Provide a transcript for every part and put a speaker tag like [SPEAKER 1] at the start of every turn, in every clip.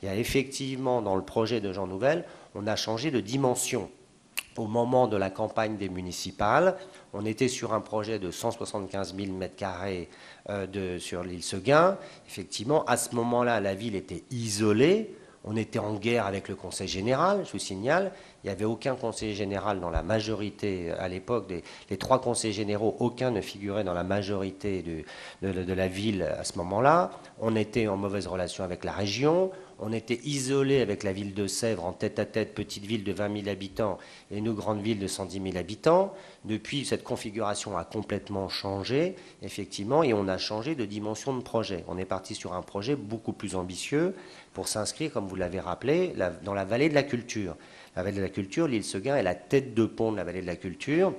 [SPEAKER 1] Il y a effectivement, dans le projet de Jean Nouvel, on a changé de dimension. Au moment de la campagne des municipales, on était sur un projet de 175 000 m² sur l'île Seguin. Effectivement, à ce moment-là, la ville était isolée. On était en guerre avec le conseil général, je vous signale. Il n'y avait aucun conseiller général dans la majorité à l'époque. Les trois conseillers généraux, aucun ne figurait dans la majorité de la ville à ce moment-là. On était en mauvaise relation avec la région. On était isolé avec la ville de Sèvres en tête-à-tête, petite ville de 20 000 habitants, et nous, grande ville de 110 000 habitants. Depuis, cette configuration a complètement changé, effectivement, et on a changé de dimension de projet. On est parti sur un projet beaucoup plus ambitieux pour s'inscrire, comme vous l'avez rappelé, dans la vallée de la culture. La vallée de la culture, l'île Seguin est la tête de pont de la vallée de la culture,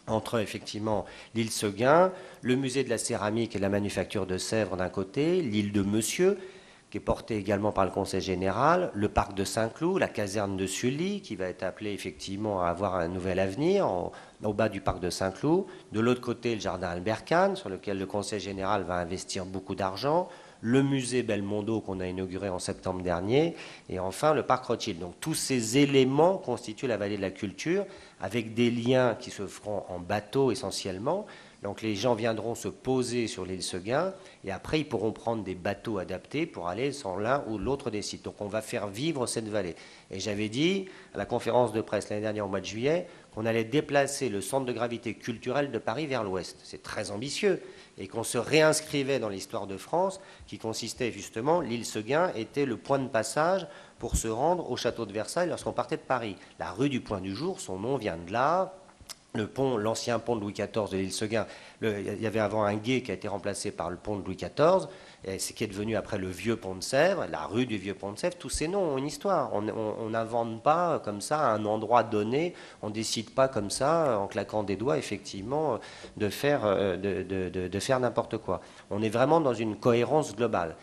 [SPEAKER 1] entre effectivement l'île Seguin, le musée de la céramique et de la manufacture de Sèvres d'un côté, l'île de Monsieur, qui est porté également par le Conseil général, le parc de Saint-Cloud, la caserne de Sully, qui va être appelée effectivement à avoir un nouvel avenir au bas du parc de Saint-Cloud. De l'autre côté, le jardin Albert Kahn, sur lequel le Conseil général va investir beaucoup d'argent. Le musée Belmondo qu'on a inauguré en septembre dernier. Et enfin, le parc Rothschild. Donc tous ces éléments constituent la vallée de la culture, avec des liens qui se feront en bateau essentiellement. Donc les gens viendront se poser sur l'île Seguin et après ils pourront prendre des bateaux adaptés pour aller sur l'un ou l'autre des sites. Donc on va faire vivre cette vallée. Et j'avais dit à la conférence de presse l'année dernière au mois de juillet qu'on allait déplacer le centre de gravité culturel de Paris vers l'ouest. C'est très ambitieux. Et qu'on se réinscrivait dans l'histoire de France qui consistait justement, l'île Seguin était le point de passage pour se rendre au château de Versailles lorsqu'on partait de Paris. La rue du Point du Jour, son nom vient de là. Le pont, l'ancien pont de Louis XIV de l'île Seguin, il y avait avant un gué qui a été remplacé par le pont de Louis XIV, et ce qui est devenu après le vieux pont de Sèvres, la rue du vieux pont de Sèvres. Tous ces noms ont une histoire. On n'invente pas comme ça à un endroit donné, on ne décide pas comme ça, en claquant des doigts, effectivement, de faire n'importe quoi. On est vraiment dans une cohérence globale.